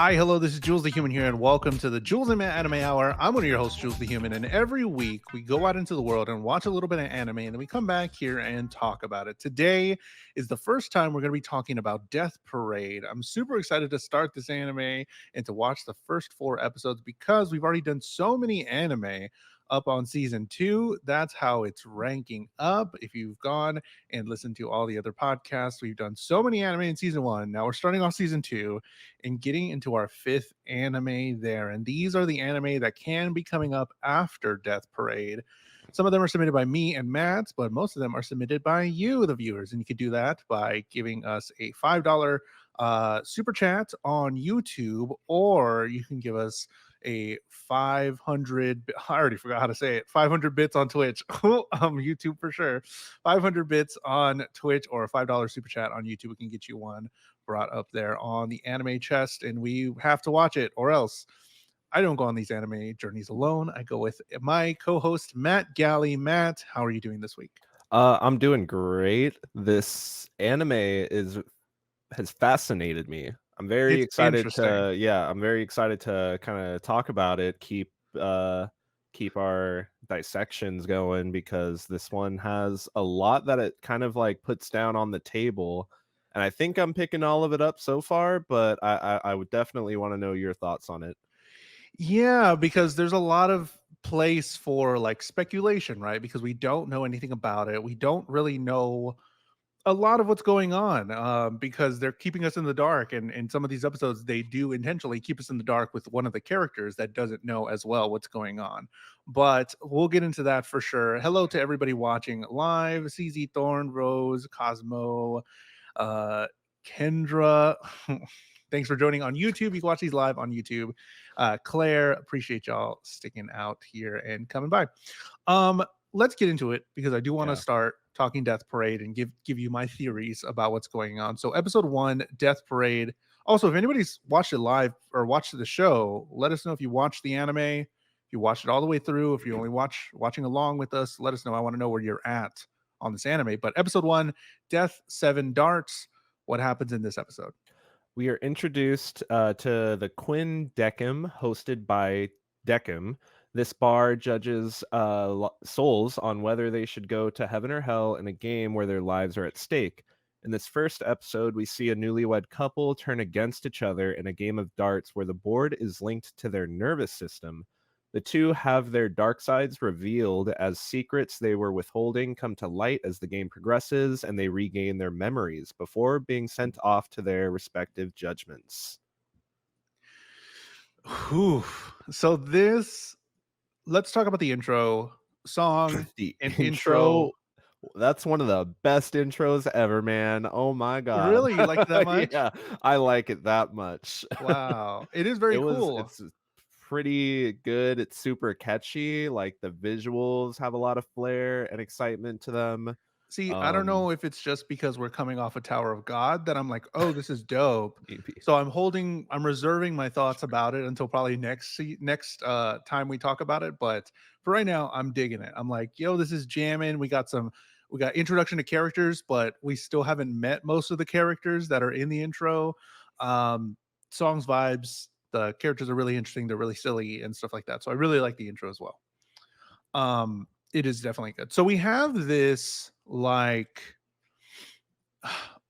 Hi, hello, this is Jules the Human here, and welcome to the Jules and Matt Anime Hour. I'm one of your hosts, Jules the Human, and every week we go out into the world and watch a little bit of anime, and then we come back here and talk about it. Today is the first time we're going to be talking about Death Parade. I'm super excited to start this anime and to watch the first 4 episodes because we've already done so many anime up on season 2. That's how it's ranking up. If you've gone and listened to all the other podcasts, we've done so many anime in season 1. Now we're starting off season 2 and getting into our 5th anime there. And these are the anime that can be coming up after Death Parade. Some of them are submitted by me and Matt, but most of them are submitted by you, the viewers. And you can do that by giving us a $5 super chat on YouTube, or you can give us a 500, I already forgot how to say it, 500 bits on Twitch. YouTube for sure. 500 bits on Twitch, or a $5 super chat on YouTube. We can get you one brought up there on the anime chest, and we have to watch it, or else I don't go on these anime journeys alone. I go with my co-host Matt Galley. Matt, how are you doing this week? I'm doing great. This anime has fascinated me. I'm very It's excited interesting. I'm very excited to kind of talk about it, keep our dissections going because this one has a lot that it kind of like puts down on the table. And I think I'm picking all of it up so far, but I would definitely want to know your thoughts on it. Yeah, because there's a lot of place for like speculation, right? Because we don't know anything about it. We don't really know a lot of what's going on, because they're keeping us in the dark. And in some of these episodes, they do intentionally keep us in the dark with one of the characters that doesn't know as well what's going on. But we'll get into that for sure. Hello to everybody watching live: CZ Thorn, Rose, Cosmo, uh, Kendra. Thanks for joining on YouTube. You can watch these live on YouTube. Claire, appreciate y'all sticking out here and coming by. Let's get into it because I do want to Yeah. start talking Death Parade and give you my theories about what's going on. So, episode 1, Death Parade. Also, if anybody's watched it live or watched the show, let us know if you watched the anime, if you watched it all the way through, if you only watching along with us. Let us know. I want to know where you're at on this anime. But episode 1, Death 7 Darts. What happens in this episode? We are introduced to the Quinn Decim, hosted by Decim. This bar judges souls on whether they should go to heaven or hell in a game where their lives are at stake. In this first episode, we see a newlywed couple turn against each other in a game of darts where the board is linked to their nervous system. The two have their dark sides revealed as secrets they were withholding come to light as the game progresses, and they regain their memories before being sent off to their respective judgments. Whew. So this let's talk about the intro song The and intro. intro, that's one of the best intros ever, man. Oh my god. Really, you liked it that much? Yeah, I like it that much. Wow, it is very cool. It's pretty good. It's super catchy. Like the visuals have a lot of flair and excitement to them. See, I don't Um, know if it's just because we're coming off a Tower of God that I'm like, "Oh, this is dope." maybe. So I'm reserving my thoughts about it until probably next time we talk about it, but for right now, I'm digging it. I'm like, "Yo, this is jamming." We got introduction to characters, but we still haven't met most of the characters that are in the intro. Um, Songs vibes, the characters are really interesting, they're really silly and stuff like that. So I really like the intro as well. It is definitely good. So we have this like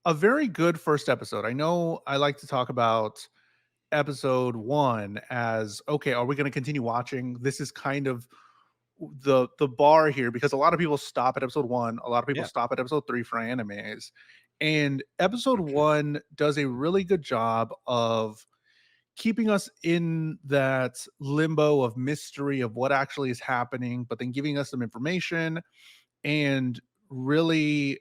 a very good first episode. I know I like to talk about episode 1 as okay, are we going to continue watching? This is kind of the bar here because a lot of people stop at episode 1, a lot of people Yeah. stop at episode 3 for animes. And episode 1 does a really good job of keeping us in that limbo of mystery of what actually is happening, but then giving us some information and really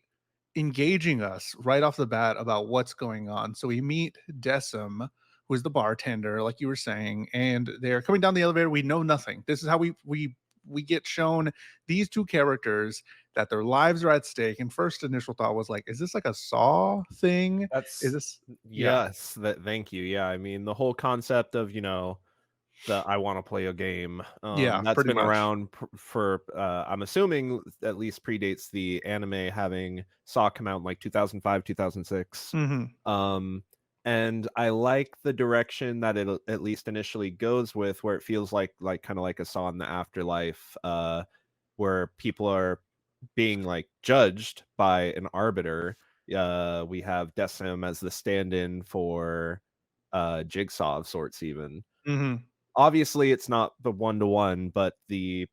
engaging us right off the bat about what's going on. So we meet Decim, who is the bartender, like you were saying, and they're coming down the elevator. We know nothing. This is how we get shown these two characters that their lives are at stake. And first initial thought was like, is this like a Saw thing? Is That's this yeah, yes, that thank you. Yeah, I mean, the whole concept of, the I wanna play a game, yeah, that's pretty been much. around for, I'm assuming at least predates the anime having Saw come out in, like, 2005, 2006. Hmm. Um, And I like the direction that it at least initially goes with, where it feels like kind of like a Saw in the Afterlife, where people are being like judged by an arbiter. We have Decim as the stand-in for Jigsaw of sorts, even. Hmm. Obviously, it's not the one-to-one, but the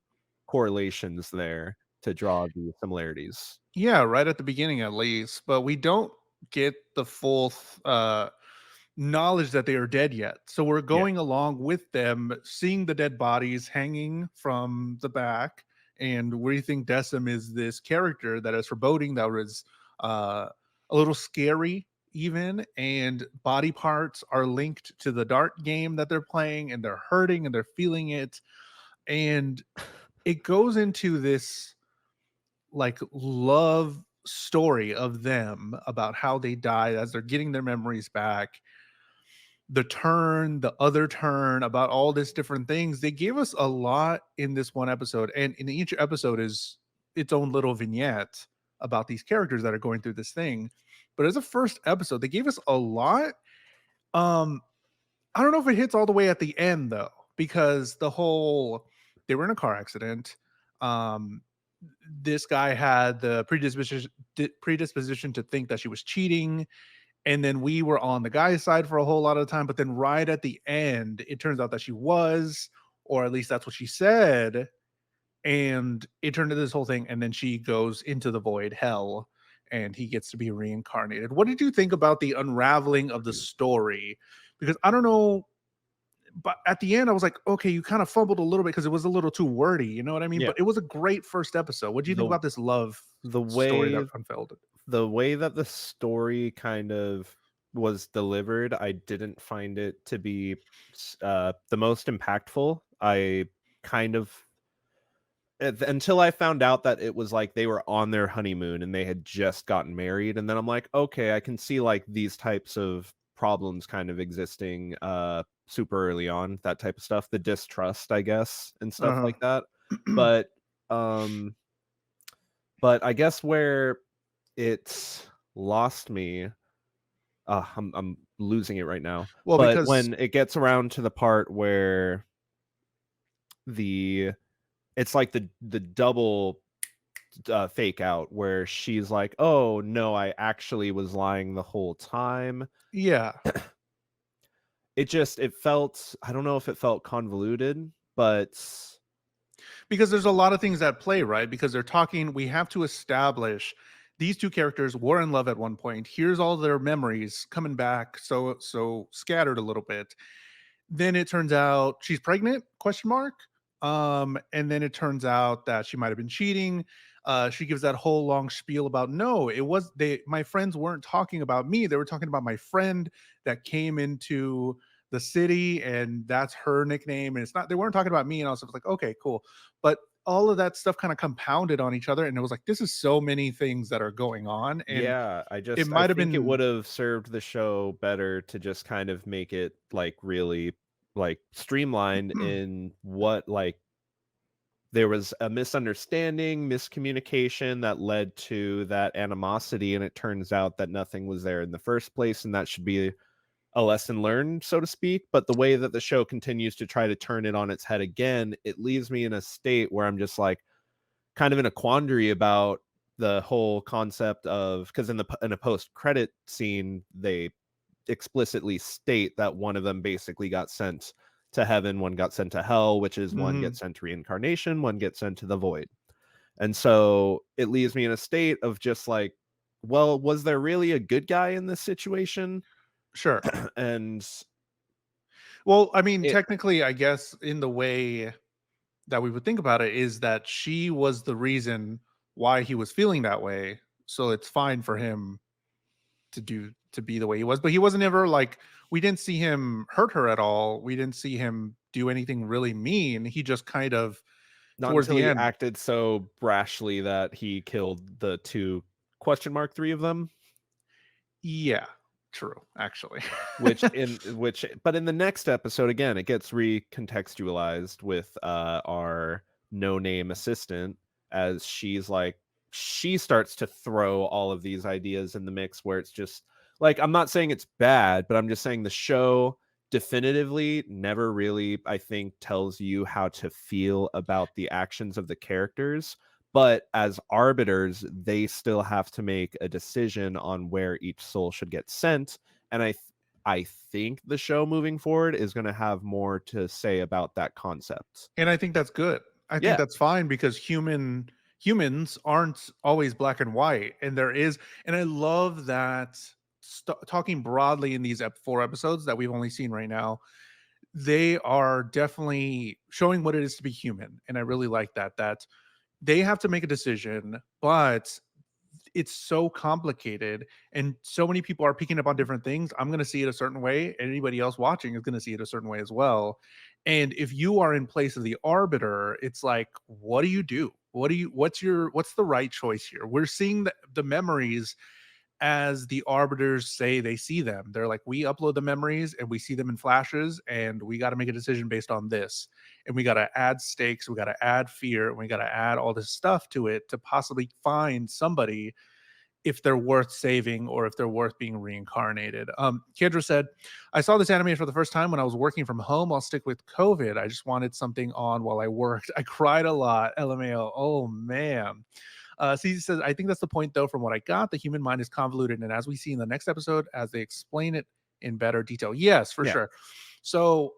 correlations there to draw the similarities. Yeah, right at the beginning at least, but we don't get the full knowledge that they are dead yet. So we're Yeah. going along with them, seeing the dead bodies hanging from the back, and we think Decim is this character that is foreboding, that was a little scary even, and body parts are linked to the dart game that they're playing, and they're hurting and they're feeling it, and it goes into this like love story of them about how they died as they're getting their memories back, the turn, the other turn, about all these different things. They gave us a lot in this one episode, and in each episode is its own little vignette about these characters that are going through this thing. But as a first episode, they gave us a lot. Um, I don't know if it hits all the way at the end though, because they were in a car accident. Um, this guy had the predisposition to think that she was cheating, and then we were on the guy's side for a whole lot of time, but then right at the end it turns out that she was, or at least that's what she said, and it turned into this whole thing, and then she goes into the void hell and he gets to be reincarnated. What did you think about the unraveling of the story? Because I don't know, but at the end I was like, okay, you kind of fumbled a little bit because it was a little too wordy, you know what I mean? Yeah. But it was a great first episode. What do you think The about this love the story way that unfolded? the way that the story kind of was delivered, I didn't find it to be the most impactful. I kind of until I found out that it was like they were on their honeymoon and they had just gotten married, and then I'm like, okay, I can see like these types of problems kind of existing super early on, that type of stuff, the distrust, I guess, and stuff Uh-huh. like that. But um but I guess where it's lost me, I'm losing it right now. Well, But because when it gets around to the part where the it's like the double fake out, where she's like, "Oh no, I actually was lying the whole time." yeah, It felt, I don't know if it felt convoluted, but because there's a lot of things at play, right? Because they're talking, we have to establish these two characters were in love at one point. Here's all their memories coming back, so scattered a little bit. Then it turns out she's pregnant, question mark. And then it turns out that she might have been cheating. She gives that whole long spiel about, no, it was they my friends weren't talking about me, they were talking about my friend that came into the city, and that's her nickname, and it's not, they weren't talking about me. And I was like, okay, cool. But all of that stuff kind of compounded on each other, and it was like, this is so many things that are going on, and yeah, it I might have think it been. would have served the show better to just kind of make it like really like streamlined in what like there was a misunderstanding, miscommunication that led to that animosity, and it turns out that nothing was there in the first place, and that should be a lesson learned, so to speak. But the way that the show continues to try to turn it on its head again, it leaves me in a state where I'm just like kind of in a quandary about the whole concept of, because in a post credit scene they explicitly state that one of them basically got sent to heaven, one got sent to hell, which is one Mhm. gets sent to reincarnation, one gets sent to the void. And so it leaves me in a state of just like, well, was there really a good guy in this situation? Sure. And Well, I mean, it technically, I guess in the way that we would think about it is that she was the reason why he was feeling that way. So it's fine for him to be the way he was. But he wasn't ever like, we didn't see him hurt her at all. We didn't see him do anything really mean. He just kind of not towards until the he end. acted so brashly that he killed the two question mark three of them. Yeah, true, actually. Which but in the next episode, again, it gets recontextualized with our no name assistant, as she starts to throw all of these ideas in the mix, where it's just like, I'm not saying it's bad, but I'm just saying the show definitively never really, I think, tells you how to feel about the actions of the characters. But as arbiters, they still have to make a decision on where each soul should get sent. And I think the show moving forward is going to have more to say about that concept. And I think that's good. I think Yeah. that's fine because humans aren't always black and white, and there is, and I love that. Talking broadly in these 4 episodes that we've only seen right now, they are definitely showing what it is to be human, and I really like that. That they have to make a decision, but it's so complicated and so many people are picking up on different things. I'm going to see it a certain way, and anybody else watching is going to see it a certain way as well. And if you are in place of the arbiter, it's like, what do you do? What's the right choice here? We're seeing the memories as the arbiters say they see them. They're like, we upload the memories and we see them in flashes, and we got to make a decision based on this. And we got to add stakes, we got to add fear, and we got to add all this stuff to it to possibly find somebody if they're worth saving or if they're worth being reincarnated. Kendra said, I saw this anime for the first time when I was working from home. I'll stick with COVID. I just wanted something on while I worked. I cried a lot. LMAO. Oh, man. CZ says, I think that's the point, though, from what I got. The human mind is convoluted. And as we see in the next episode, as they explain it in better detail. Yes, for Yeah. sure. So,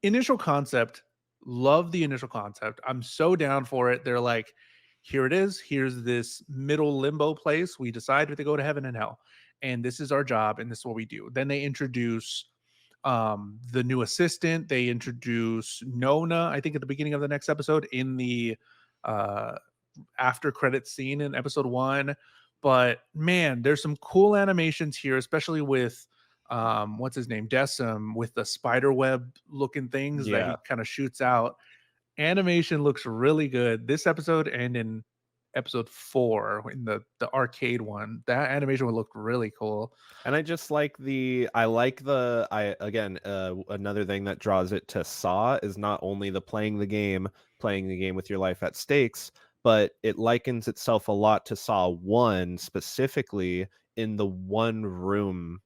initial concept, love the initial concept. I'm so down for it. They're like, here it is. Here's this middle limbo place. We decide if they go to heaven and hell. And this is our job. And this is what we do. Then they introduce the new assistant. They introduce Nona, I think, at the beginning of the next episode in the uh after credit scene in episode 1. But man, there's some cool animations here, especially with what's his name, Decim, with the spider web looking things that Yeah. he kind of shoots out. Animation looks really good this episode, and in episode 4 in the arcade one, that animation would look really cool. And I just like I again, another thing that draws it to Saw is not only the playing the game with your life at stakes, but it likens itself a lot to Saw 1, specifically in the one room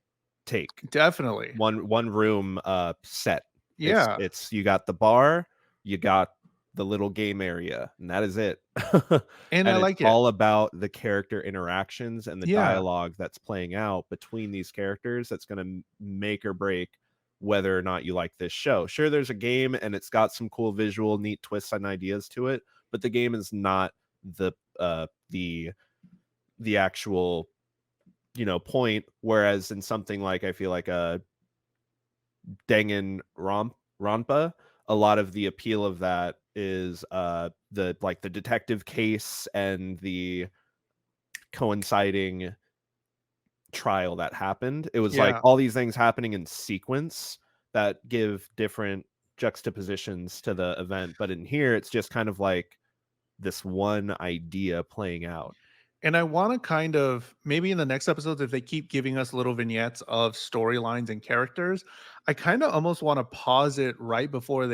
take. Definitely. One room set. Yeah, It's you got the bar, you got the little game area, and that is it. and I And it's like it. all about the character interactions and the Yeah. dialogue that's playing out between these characters that's going to make or break whether or not you like this show. Sure, there's a game and it's got some cool visual, neat twists and ideas to it, but the game is not the uh the actual, point. Whereas in something like, I feel like a Rampa, a lot of the appeal of that is the detective case and the coinciding trial that happened. It was like Yeah. all these things happening in sequence that give different juxtapositions to the event. But in here, it's just kind of like this one idea playing out. And I want to kind of, maybe in the next episodes, if they keep giving us little vignettes of storylines and characters, I kind of almost want to pause it right before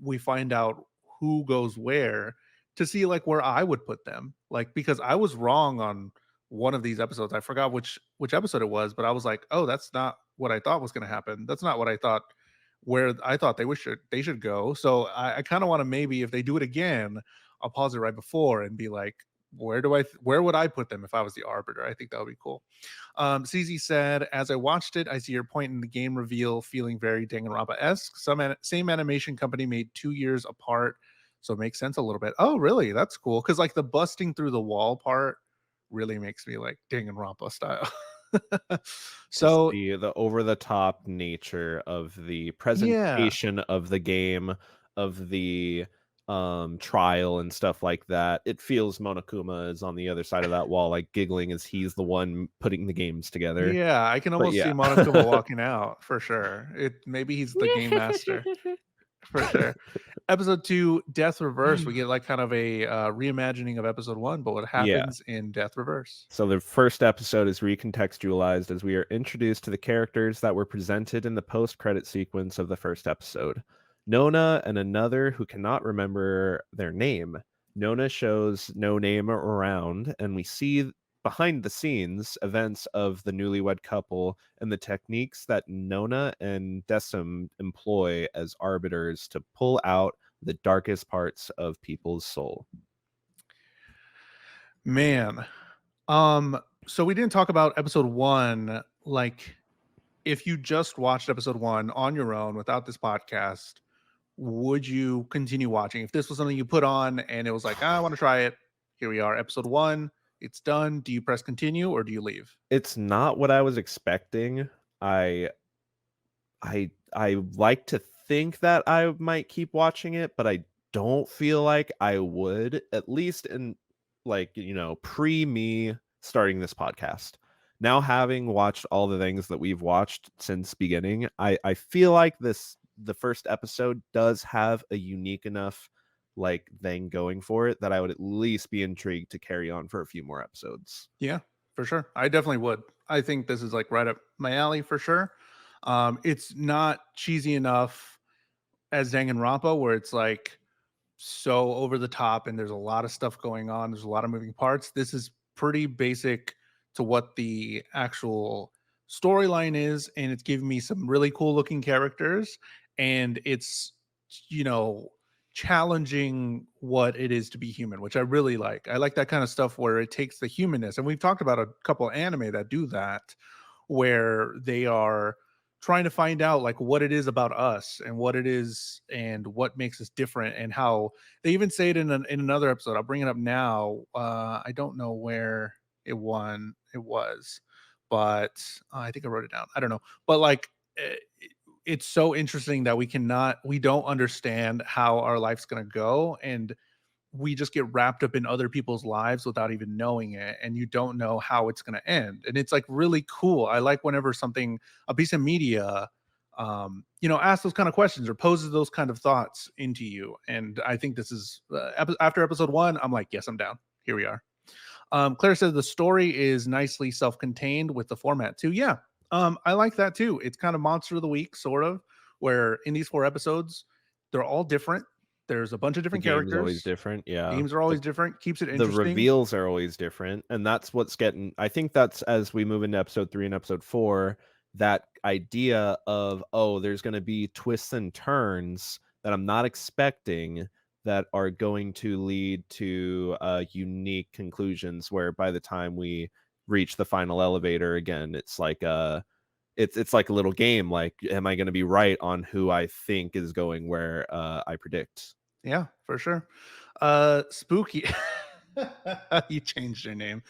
we find out who goes where, to see like where I would put them. Like, because I was wrong on one of these episodes. I forgot which episode it was, but I was like, oh, that's not what I thought was going to happen. That's not what I thought, where I thought they should go. So I kind of want to, maybe if they do it again, I'll pause it right before and be like, where would I put them if I was the arbiter? I think that would be cool. CZ said, as I watched it, I see your point in the game reveal feeling very Danganronpa-esque. Same animation company made 2 years apart, so it makes sense a little bit. Oh, really? That's cool. Because like the busting through the wall part really makes me like Danganronpa style. Just So the over the top nature of the yeah, presentation of the game, of the trial and stuff like that. It feels Monokuma is on the other side of that wall, like giggling as he's the one putting the games together. yeah, I can But almost see yeah. Monokuma walking out for sure. Maybe he's the game master for sure. Episode 2, Death Reverse. We get like kind of a reimagining of episode 1, but what Yeah. happens in Death Reverse? So the first episode is recontextualized as we are introduced to the characters that were presented in the post-credit sequence of the first episode. Nona and another who cannot remember their name. Nona shows no name around, and we see behind the scenes events of the newlywed couple and the techniques that Nona and Decim employ as arbiters to pull out the darkest parts of people's soul. Man. So we didn't talk about episode 1. Like, if you just watched episode 1 on your own without this podcast, would you continue watching? If this was something you put on and it was like, "Ah, I want to try it. Here we are, episode 1. It's done." Do you press continue or do you leave? It's not what I was expecting. I I like to think that I might keep watching it, but I don't feel like I would, at least in like, pre me starting this podcast. Now having watched all the things that we've watched since beginning, I feel like the first episode does have a unique enough like thing going for it that I would at least be intrigued to carry on for a few more episodes. Yeah, for sure. I definitely would. I think this is like right up my alley for sure. It's not cheesy enough as Danganronpa, where it's like so over the top and there's a lot of stuff going on. There's a lot of moving parts. This is pretty basic to what the actual storyline is, and it's giving me some really cool looking characters, and it's, you know, challenging what it is to be human, which I really like. I like that kind of stuff where it takes the humanness, and we've talked about a couple of anime that do that, where they are trying to find out like what it is about us and what it is and what makes us different, and how they even say it in another episode. I'll bring it up now. I don't know where it was, but I think I wrote it down. I don't know, but like it's so interesting that we don't understand how our life's going to go, and we just get wrapped up in other people's lives without even knowing it, and you don't know how it's going to end, and it's like really cool. I like whenever something, a piece of media, asks those kind of questions or poses those kind of thoughts into you, and I think this is after episode 1, I'm like, yes, I'm down. Here we are. Claire says the story is nicely self-contained with the format too. Yeah, I like that too. It's kind of monster of the week, sort of, where in these 4 episodes, they're all different. There's a bunch of The different game's always characters. different, yeah. Themes are always different. Keeps it The interesting. reveals are always different, and that's what's getting I think that's as we move into episode 3 and episode 4, that idea of, "Oh, there's gonna be twists and turns that I'm not expecting that are going to lead to, unique conclusions," where by the time we reach the final elevator again, it's like it's like a little game, like, am I gonna be right on who I think is going where, I predict? Yeah, for sure. Spooky. You changed your name.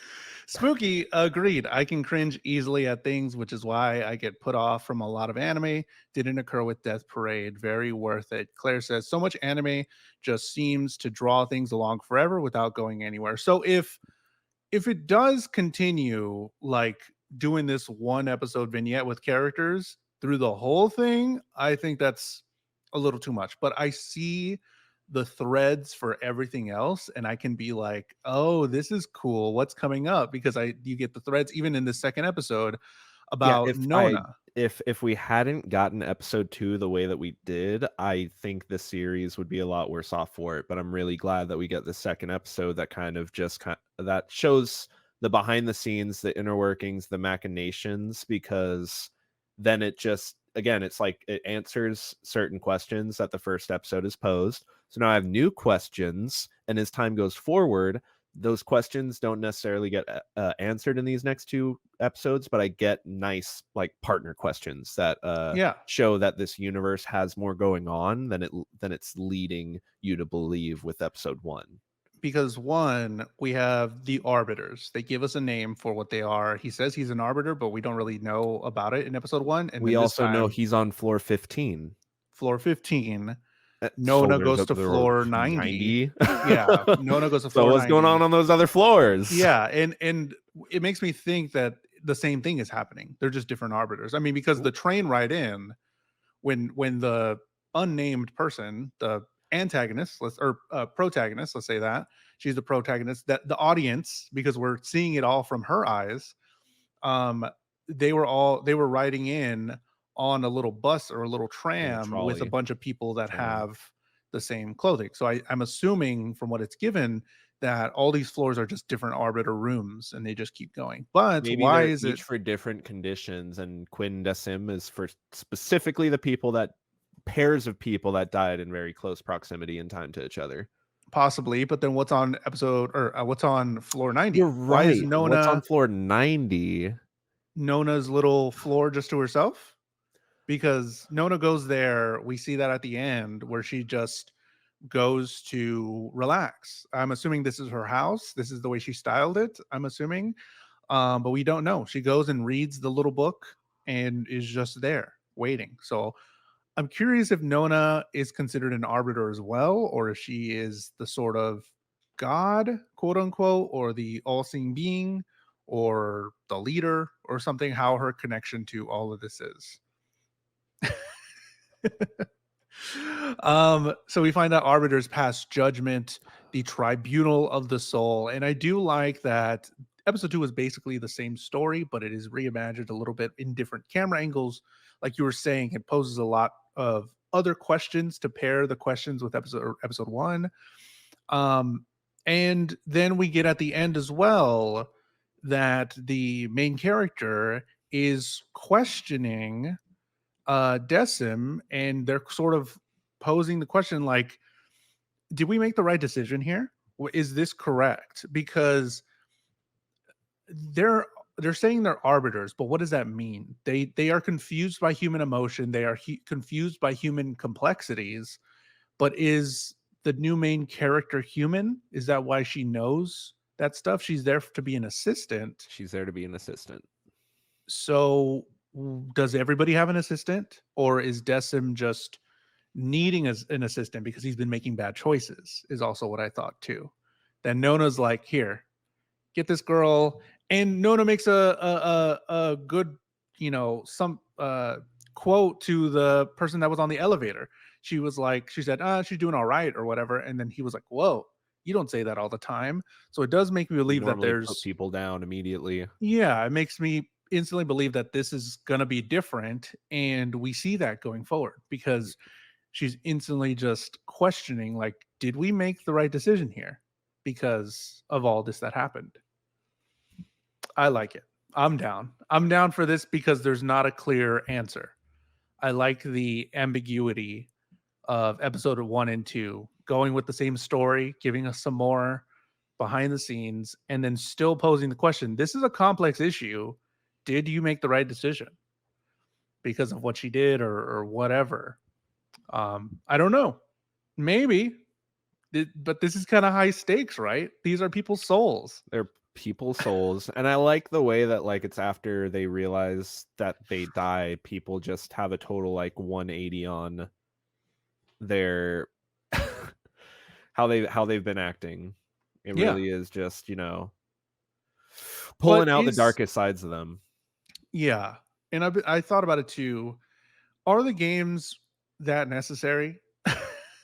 Spooky agreed. I can cringe easily at things, which is why I get put off from a lot of anime. Didn't occur with Death Parade. Very worth it. Claire says so much anime just seems to draw things along forever without going anywhere. So if it does continue like doing this one episode vignette with characters through the whole thing, I think that's a little too much. But I see the threads for everything else, and I can be like, "Oh, this is cool. What's coming up?" Because I you get the threads even in the second episode Yeah, about Nona. if we hadn't gotten episode 2 the way that we did, I think the series would be a lot worse off for it, but I'm really glad that we get the second episode that kind of that shows the behind the scenes, the inner workings, the machinations, because then it just again, it's like it answers certain questions that the first episode has posed. So now I have new questions, and as time goes forward, those questions don't necessarily get answered in these next 2 episodes, but I get nice like partner questions that Yeah, show that this universe has more going on than it's leading you to believe with episode 1. because one, we have the arbiters. They give us a name for what they are. He says he's an arbiter, but we don't really know about it in episode 1. And We then this also know time, he's on floor 15. floor 15. So Nona goes to there are floor 90. 90. Yeah, Nona goes to So floor what's going 90. on those other floors? Yeah, and it makes me think that the same thing is happening. They're just different arbiters. I mean, because the train ride in, when the unnamed person, the antagonist, protagonist, let's say that she's the protagonist, that the audience, because we're seeing it all from her eyes, um, they were riding in on a little bus or a little In a tram with a trolley bunch of people that train. have the same clothing. So I'm assuming from what it's given, that all these floors are just different arbiter rooms and they just keep going. But Maybe why they're is it each for different conditions, and Quinn Decim is for specifically the people that pairs of people that died in very close proximity in time to each other. possibly? But then what's on episode or what's on floor 90? You're Why is right. What's on floor 90? Nona's little floor just to herself? Because Nona goes there. We see that at the end where she just goes to relax. I'm assuming this is her house. This is the way she styled it. I'm assuming, but we don't know. She goes and reads the little book and is just there waiting. So I'm curious if Nona is considered an arbiter as well, or if she is the sort of god, quote unquote, or the all-seeing being, or the leader, or something. How her connection to all of this is. So we find out arbiters pass judgment, the tribunal of the soul, and I do like that episode 2 is basically the same story, but it is reimagined a little bit in different camera angles. Like you were saying, it poses a lot of other questions to pair the questions with episode 1. um and then we get at the end as well that the main character is questioning Decim, and they're sort of posing the question like, did we make the right decision here? Is this correct? Because they're they're saying they're arbiters, but what does that mean? They are confused by human emotion. They are confused by human complexities. But is the new main character human? Is that why she knows that stuff? She's there to be an assistant. She's there to be an assistant. So does everybody have an assistant, or is Decim just needing an assistant because he's been making bad choices? Is also what I thought too. Then Nona's like, here, get this girl, and Nona makes a good, some quote to the person that was on the elevator. She was like, she said, she's doing all right or whatever, and then he was like, whoa, you don't say that all the time. So it does make me You believe that normally put there's, people down immediately. yeah, it makes me instantly believe that this is going to be different, and we see that going forward because she's instantly just questioning like, did we make the right decision here because of all this that happened? I like it. I'm down for this because there's not a clear answer. I like the ambiguity of episode 1 and 2 going with the same story, giving us some more behind the scenes, and then still posing the question, this is a complex issue. Did you make the right decision because of what she did, or whatever? I don't know. Maybe. But this is kind of high stakes, right? These are people's souls. They're people's souls, and I like the way that, like, it's after they realize that they die, people just have a total, like, 180 on their how they've been acting. It Yeah. really is just, But pulling out the is darkest sides of them. Yeah. And I thought about it too. Are the games that necessary?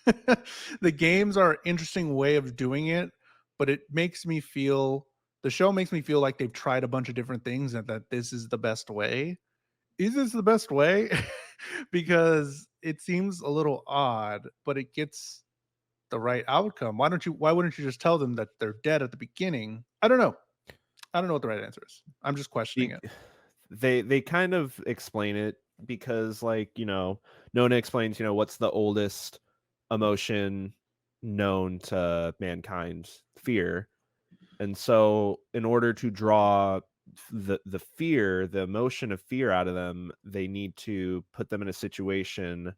The games are an interesting way of doing it, but the show makes me feel like they've tried a bunch of different things and that this is the best way. Is this the best way? Because it seems a little odd, but it gets the right outcome. Why wouldn't you just tell them that they're dead at the beginning? I don't know. I don't know what the right answer is. I'm just questioning Be it. they kind of explain it because, like, Nona explains, what's the oldest emotion known to mankind? Fear. And so in order to draw the fear, the emotion of fear out of them, they need to put them in a situation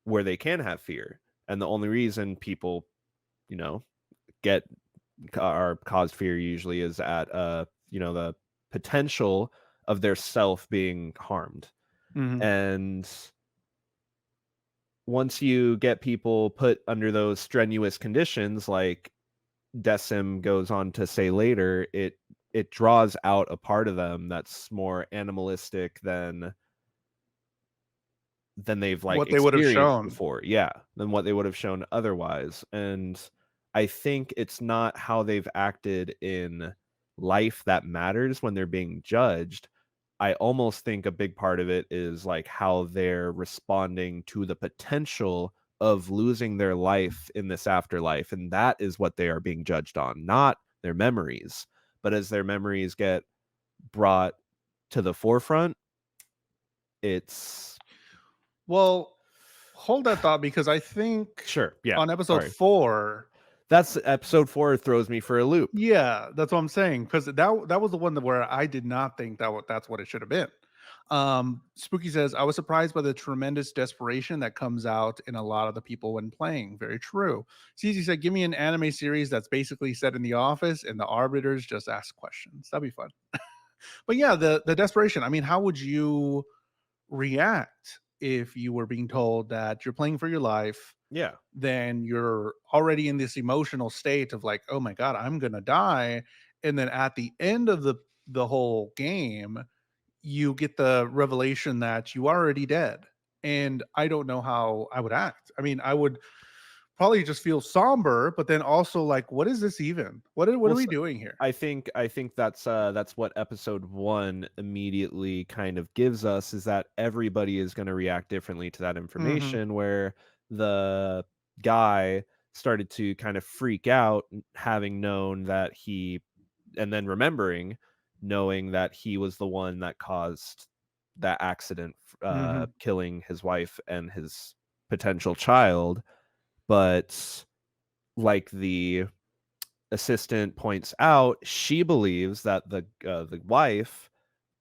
where they can have fear. And the only reason people, you know, get or cause fear usually is at the potential of their self being harmed. Mhm. And once you get people put under those strenuous conditions, like Decim goes on to say later, it draws out a part of them that's more animalistic than they've, like, What they would have experienced shown. before. Yeah, than what they would have shown otherwise. And I think it's not how they've acted in life that matters when they're being judged. I almost think a big part of it is, like, how they're responding to the potential of losing their life in this afterlife, and that is what they are being judged on, not their memories. But as their memories get brought to the forefront, it's Well, hold that thought because I think sure, yeah, on episode sorry. 4, That's episode 4 throws me for a loop. yeah, that's what I'm saying, 'cause that was the one that where I did not think that's what it should have been. Spooky says, "I was surprised by the tremendous desperation that comes out in a lot of the people when playing." Very true. CZ said, "Give me an anime series that's basically set in the office and the arbiters just ask questions. That'd be fun." But yeah, the desperation. I mean, how would you react if you were being told that you're playing for your life, Yeah. then you're already in this emotional state of like, oh my god, I'm gonna die, and then at the end of the whole game, you get the revelation that you are already dead. And I don't know how I would act. I mean, I would probably just feel somber, but then also like, what is this even? What Well, are we doing here? I think that's what episode 1 immediately kind of gives us, is that everybody is gonna react differently to that Hmm. information, where the guy started to kind of freak out, having known that he and then remembering, knowing that he was the one that caused that accident, Hmm. killing his wife and his potential child. But like the assistant points out, she believes that the wife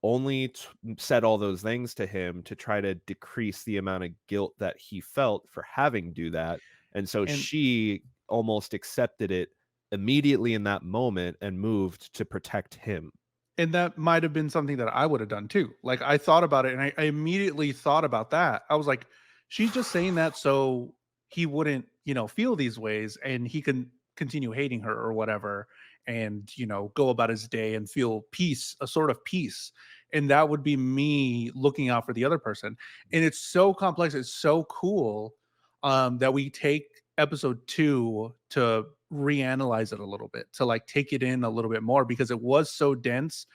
only said all those things to him to try to decrease the amount of guilt that he felt for having do that, and so And she almost accepted it immediately in that moment and moved to protect him. And that might have been something that I would have done too. Like, I thought about it and I immediately thought about that. I was like, she's just saying that so he wouldn't, feel these ways and he can continue hating her or whatever and, go about his day and feel peace, a sort of peace. And that would be me looking out for the other person. And it's so complex. It's so cool that we take episode 2 to reanalyze it a little bit, to like take it in a little bit more because it was so dense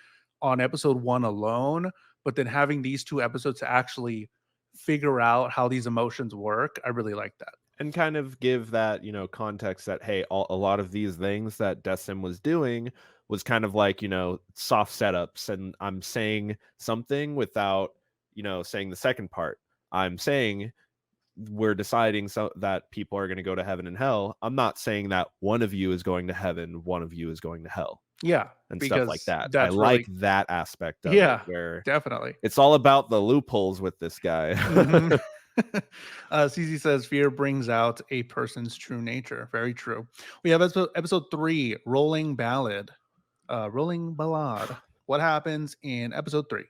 on episode 1 alone, but then having these 2 episodes to actually figure out how these emotions work, I really like that. And kind of give that, context that, hey, a lot of these things that Decim was doing was kind of like, soft setups. And I'm saying something without, saying the second part. I'm saying we're deciding so that people are going to go to heaven and hell. I'm not saying that one of you is going to heaven, one of you is going to hell, Yeah, and stuff like because that. I that's like really, that aspect of it, yeah, where definitely. it's all about the loopholes with this guy. Mhm. CZ says fear brings out a person's true nature. Very true. We have episode 3, Rolling Ballad. Rolling Ballad. What happens in episode 3?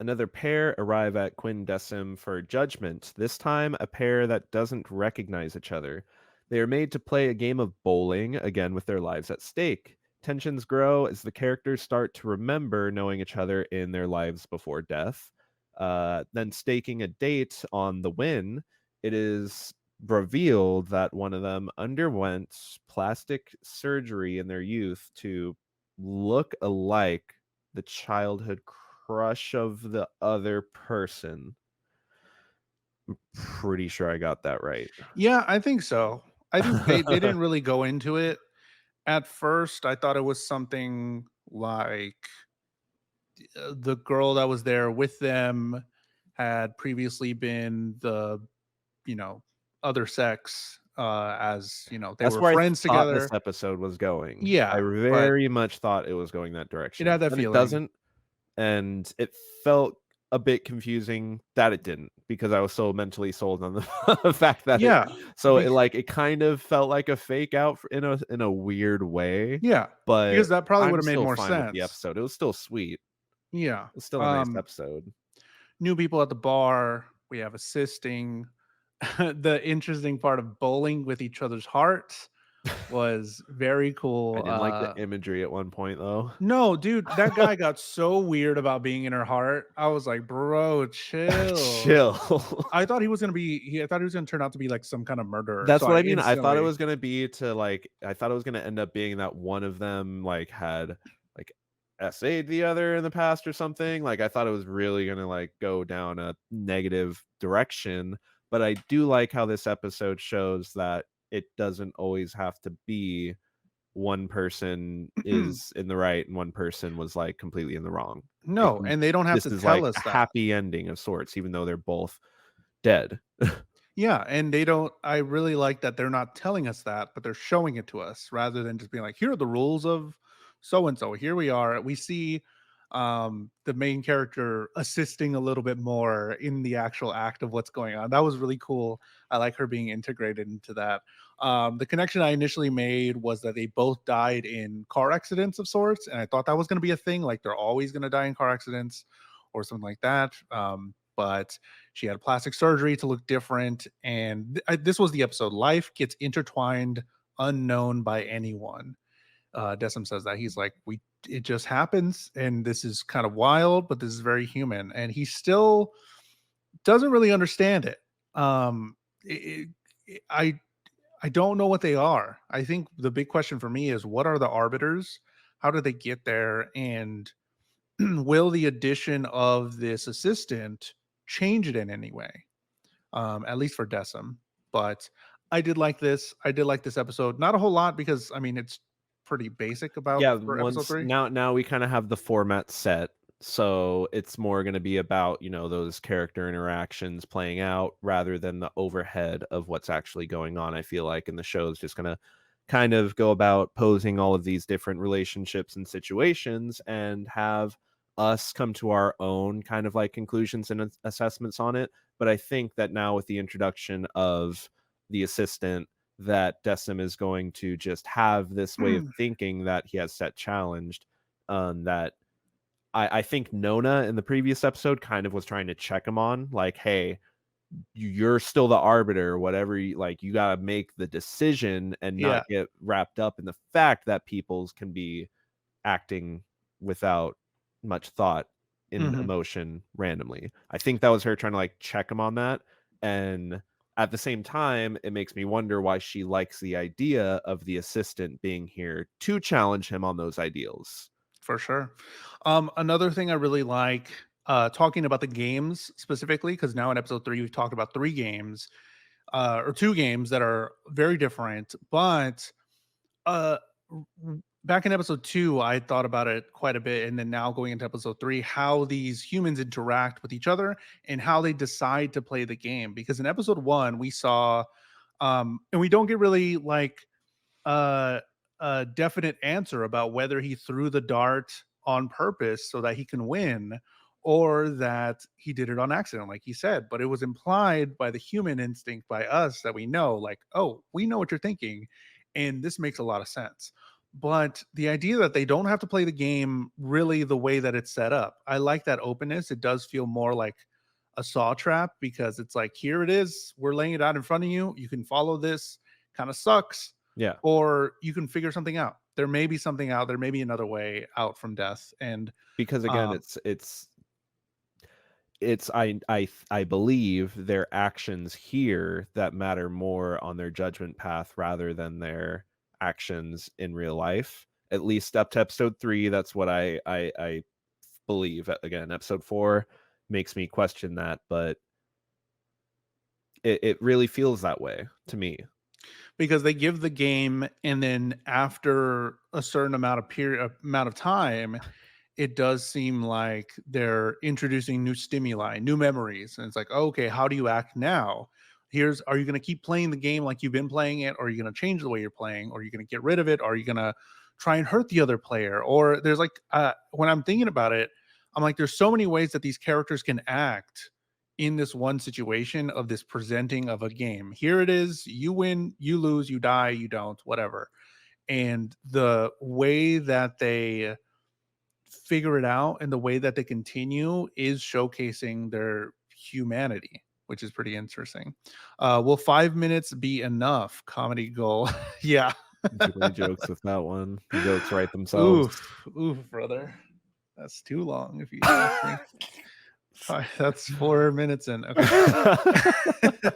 Another pair arrive at Quindecim for judgment, this time a pair that doesn't recognize each other. They are made to play a game of bowling, again with their lives at stake. Tensions grow as the characters start to remember knowing each other in their lives before death. Then, staking a date on the win, it is revealed that one of them underwent plastic surgery in their youth to look alike the childhood crush of the other person. Pretty sure I got that right. Yeah, I think so. I think they didn't really go into it. At first, I thought it was something like the girl that was there with them had previously been the, you know, other sex, as, they That's were where I friends thought this together. episode was going. I Yeah, but very much thought it was going that it direction, had that but it feeling. doesn't, and it felt a bit confusing that it didn't, because I was so mentally sold on the the fact that it, Yeah, so be it kind of felt like a fake out in a weird way, yeah, but because that probably would I'm have made still more fine with the sense. episode. It was still sweet. Yeah. It was still a nice Um, episode. New people at the bar, we have assisting. The interesting part of bowling with each other's hearts was very I cool. didn't like the imagery at one point, though. No, dude, that guy got so weird about being in her heart. I was like, "Bro, chill." Chill. I thought he was gonna turn out to be like some kind of murderer. That's So what I I mean. I thought it instantly, was gonna be to, like, I thought it was gonna end up being that one of them, like, had, like, SA'd the other in the past or something. Like, I thought it was really gonna, like, go down a negative direction, But I do like how this episode shows that it doesn't always have to be one person is in the right and one person was, like, completely in the wrong. It No, can and they don't have This to is tell like a us that. happy ending of sorts, even though they're both dead. Yeah, and they don't I really like that they're not telling us that, but they're showing it to us rather than just being like, "Here are the rules of so and so. Here we are." We see the main character assisting a little bit more in the actual act of what's going on. That was really cool. I like her being integrated into that. The connection I initially made was that they both died in car accidents of sorts, and I thought that was going to be a thing, like they're always going to die in car accidents or something like that. But she had plastic surgery to look different, and this was the episode. Life gets intertwined, unknown by anyone. Decim says that he's like, we it just happens, and this is kind of wild, but this is very human, and he still doesn't really understand it. It, I don't know what they are. I think the big question for me is, what are the arbiters? How do they get there? And will the addition of this assistant change it in any way? At least for Decim. But I did like this. I did like this episode. Not a whole lot because I mean it's pretty basic about Yeah, for episode once three. now we kinda have the format set, so it's more gonna be about, those character interactions playing out rather than the overhead of what's actually going on, I feel like, and the show is just gonna kind of go about posing all of these different relationships and situations and have us come to our own kind of, like, conclusions and assessments on it, but I think that now with the introduction of the assistant that Decim is going to just have this way of thinking that he has set challenged. That I think Nona in the previous episode kind of was trying to check him on, like, hey, you're still the arbiter, whatever you like, you gotta make the decision and Yeah. not get wrapped up in the fact that peoples can be acting without much thought in Hmm. emotion randomly. I think that was her trying to, like, check him on that, and at the same time, it makes me wonder why she likes the idea of the assistant being here to challenge him on those ideals. For sure. Another thing I really like, talking about the games specifically, because now in episode three, we've talked about three games, or two games that are very different, but Uh, back in episode 2, I thought about it quite a bit, and then now going into episode 3, how these humans interact with each other and how they decide to play the game. Because in episode 1, we saw, and we don't get really like uh, a definite answer about whether he threw the dart on purpose so that he can win or that he did it on accident, like he said. But it was implied by the human instinct, by us, that we know, like, oh, we know what you're thinking. And this makes a lot of sense. But the idea that they don't have to play the game really the way that it's set up, I like that openness. It does feel more like a saw trap because it's like, here it is. We're laying it out in front of you. You can follow this. Kind of sucks, Yeah, or you can figure something out. There may be something out. There may be another way out from death. And because again, um, it's I believe their actions here that matter more on their judgment path rather than their actions in real life. At least up to episode 3, that's what I believe. Again, episode 4 makes me question that, but it really feels that way to me. because they give the game, and then after a certain amount of time, it does seem like they're introducing new stimuli, new memories. And it's like, okay, how do you act now? Are you going to keep playing the game like you've been playing it? Or are you going to change the way you're playing? Or are you going to get rid of it? Or are you going to try and hurt the other player? Or there's like, when I'm thinking about it, I'm like, there's so many ways that these characters can act in this one situation of this presenting of a game. Here it is, you win, you lose, you die, you don't, whatever. And the way that they figure it out and the way that they continue is showcasing their humanity, which is pretty interesting. Will 5 minutes be enough? Comedy goal. Yeah. Too many jokes with that one. The jokes write themselves. Oof. Oof, brother. That's too long if you ask me. That's 4 minutes in. Okay.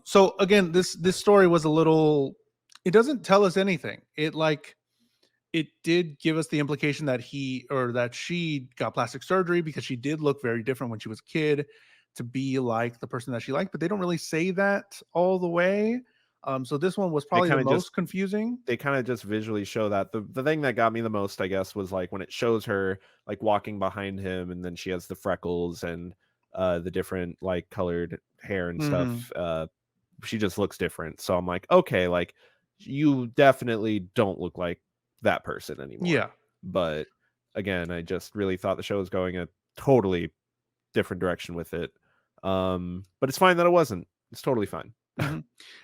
So again, this story was a little, it doesn't tell us anything. It did give us the implication that he or that she got plastic surgery because she did look very different when she was a kid. to be like the person that she liked, but they don't really say that all the way. So this one was They probably the kind of just most confusing. they kind of just visually show that. The thing that got me the most, I guess, was like when it shows her like walking behind him, and then she has the freckles and the different like colored hair and Hmm. stuff. She just looks different. So I'm like, okay, like you definitely don't look like that person anymore. Yeah. But again, I just really thought the show was going a totally different direction with it. But it's fine that it wasn't. It's totally fine. Hmm.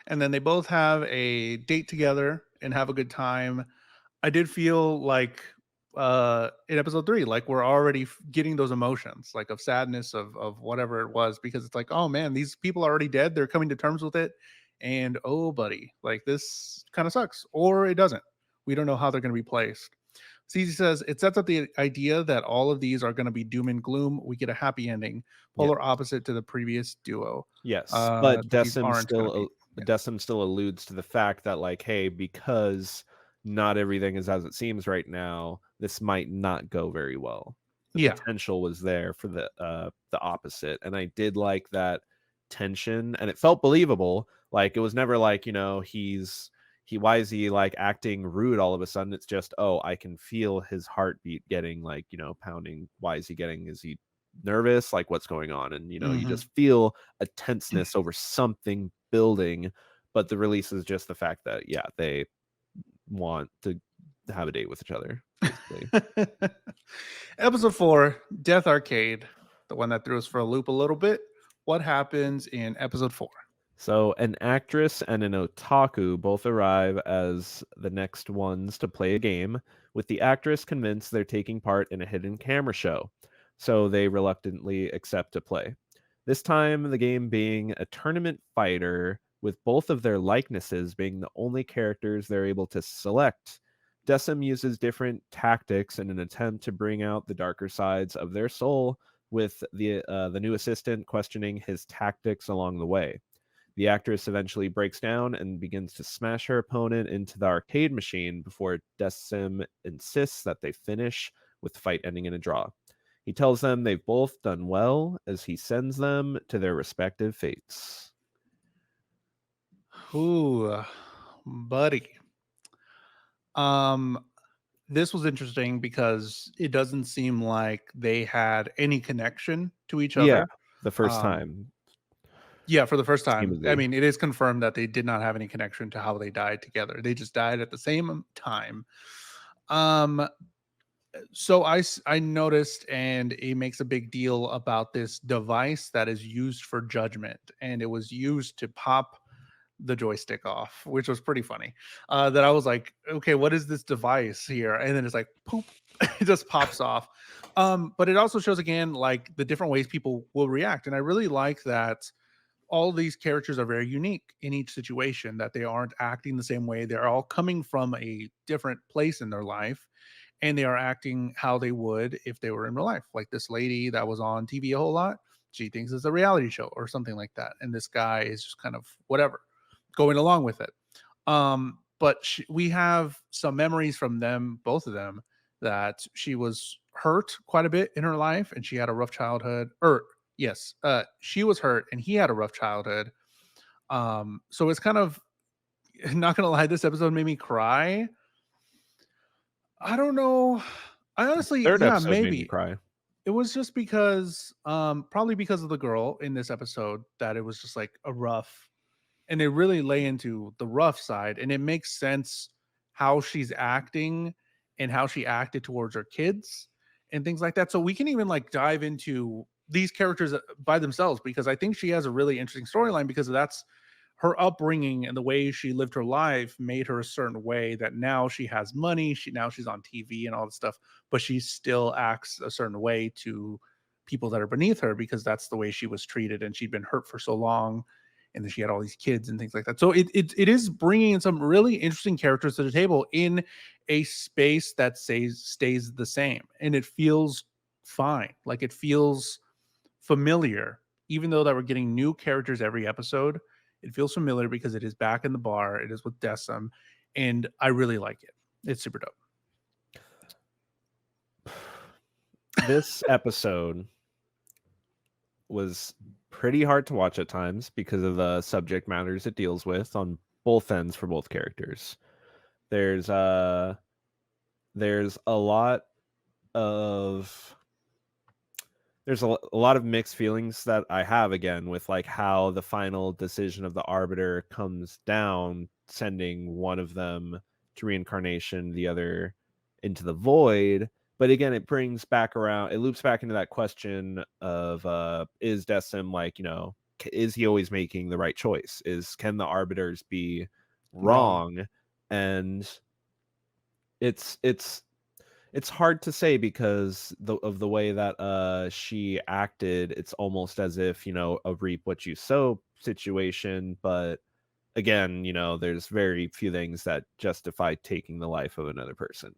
And then they both have a date together and have a good time. I did feel like in episode 3, like we're already getting those emotions, like of sadness, of whatever it was, because it's like, oh man, these people are already dead. They're coming to terms with it. And oh buddy, like this kind of sucks. Or it doesn't. We don't know how they're gonna be placed. CZ says it sets up the idea that all of these are going to be doom and gloom. We get a happy ending, Yeah. polar opposite to the previous duo. Yes, but That these aren't going to be. Yeah. Decim still alludes to the fact that, like, hey, because not everything is as it seems right now, this might not go very well. The Yeah. potential was there for the opposite, and I did like that tension, and it felt believable. Like, it was never like, why is he, like, acting rude all of a sudden? It's just, "Oh, I can feel his heartbeat getting, like, pounding. Why is he nervous? Like, what's going on?" And, you Hmm. just feel a tenseness over something building, but the release is just the fact that, yeah, they want to have a date with each other, basically. Episode 4, Death Arcade, the one that threw us for a loop a little bit. What happens in episode 4? So, an actress and an otaku both arrive as the next ones to play a game, with the actress convinced they're taking part in a hidden camera show, so they reluctantly accept to play. This time, the game being a tournament fighter, with both of their likenesses being the only characters they're able to select. Decim uses different tactics in an attempt to bring out the darker sides of their soul, with the new assistant questioning his tactics along the way. The actress eventually breaks down and begins to smash her opponent into the arcade machine before Decim insists that they finish, with the fight ending in a draw. He tells them they've both done well as he sends them to their respective fates. Ooh, buddy. Um, this was interesting because it doesn't seem like they had any connection to each Yeah, other. the first Um, time, Yeah, for the first time. I seemingly. mean, it is confirmed that they did not have any connection to how they died together. They just died at the same time. Um, so I noticed, and he makes a big deal about this device that is used for judgment, and it was used to pop the joystick off, which was pretty funny. That I was like, okay, what is this device here? And then it's like, poop, it just pops off. But it also shows again like the different ways people will react, and I really like that all these characters are very unique in each situation, that they aren't acting the same way. They're all coming from a different place in their life, and they are acting how they would if they were in real life. Like this lady that was on TV a whole lot, she thinks it's a reality show or something like that. And this guy is just kind of whatever, going along with it. But we have some memories from them, both of them, that she was hurt quite a bit in her life and she had a rough childhood. Or yes, she was hurt and he had a rough childhood. So it's kind of, not gonna lie, this episode made me cry. I don't know. I honestly, Third yeah, episode made me maybe. cry. It was just because, probably because of the girl in this episode, that it was just like a rough, and they really lay into the rough side, and it makes sense how she's acting and how she acted towards her kids and things like that. So we can even like dive into these characters by themselves, because I think she has a really interesting storyline, because that's her upbringing and the way she lived her life made her a certain way, that now she has money, she's on TV and all this stuff, but she still acts a certain way to people that are beneath her, because that's the way she was treated and she'd been hurt for so long, and then she had all these kids and things like that. So it is bringing in some really interesting characters to the table in a space that stays the same, and it feels fine. Like it feels familiar, even though that we're getting new characters every episode. It feels familiar because it is back in the bar. It is with Decim, and I really like it. It's super dope. This episode was pretty hard to watch at times because of the subject matters it deals with on both ends for both characters. There's uh there's a lot of a lot of mixed feelings that I have again with like how the final decision of the Arbiter comes down, sending one of them to reincarnation, the other into the void. But again, it brings back around, it loops back into that question of is Decim like, is he always making the right choice? Can the arbiters be Wrong. wrong? And it's it's hard to say because of the way that she acted. It's almost as if, a reap what you sow situation, but again, there's very few things that justify taking the life of another person.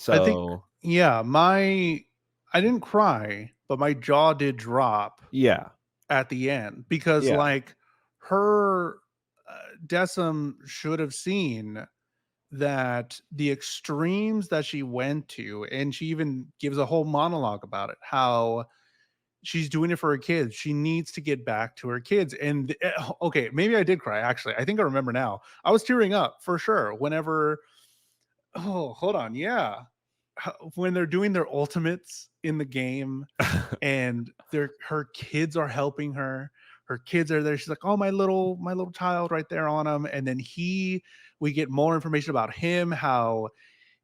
I think, So, yeah, I didn't cry, but my jaw did drop yeah. at the end because, Yeah. like, her Decim should have seen that the extremes that she went to, and she even gives a whole monologue about it, how she's doing it for her kids. She needs to get back to her kids. And okay, maybe I did cry actually. I think I remember now. I was tearing up for sure whenever, oh, hold on. Yeah. When they're doing their ultimates in the game and her kids are helping her. Her kids are there. She's like, "Oh, my little child right there on him." And then we get more information about him, how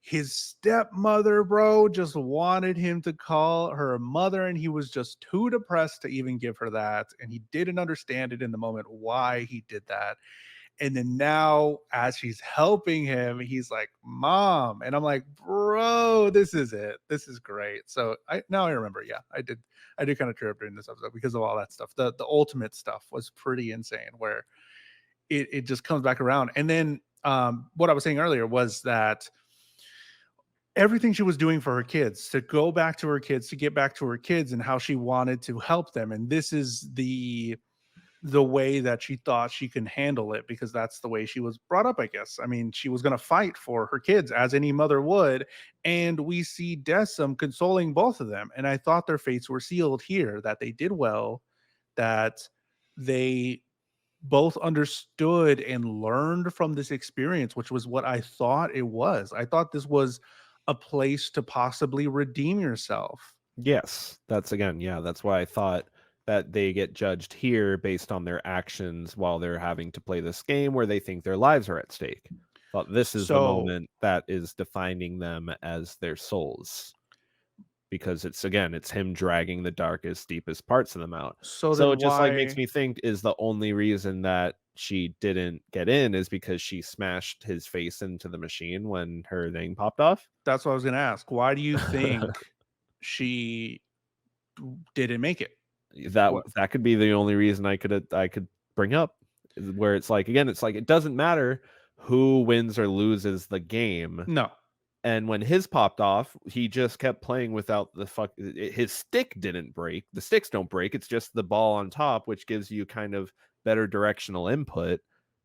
his stepmother, bro, just wanted him to call her mother, and he was just too depressed to even give her that. And he didn't understand it in the moment why he did that. And then now, as she's helping him, he's like, "Mom," and I'm like, "Bro, this is it. This is great." So I remember. Yeah, I did kind of tear up during this episode because of all that stuff. The ultimate stuff was pretty insane, where it just comes back around. And then what I was saying earlier was that everything she was doing for her kids, to go back to her kids, to get back to her kids, and how she wanted to help them, and this is the way that she thought she can handle it, because that's the way she was brought up, I guess. I mean, she was going to fight for her kids as any mother would. And we see Decim consoling both of them. And I thought their fates were sealed here, that they did well, that they both understood and learned from this experience, which was what I thought it was. I thought this was a place to possibly redeem yourself. Yes, that's again, yeah, that's why I thought that they get judged here based on their actions while they're having to play this game where they think their lives are at stake. Thought this is the So, moment that is defining them as their souls because it's again, it's him dragging the darkest, deepest parts of them out. so So then it just like makes why? me think is the only reason that she didn't get in is because she smashed his face into the machine when her thing popped off. That's what I was going to ask. Why do you think she didn't make it? That What? that could be the only reason I could bring up, is where it's like, again, it's like, it doesn't matter who wins or loses the game, No. and when his popped off, he just kept playing without his stick didn't break. The sticks don't break, it's just the ball on top, which gives you kind of better directional input.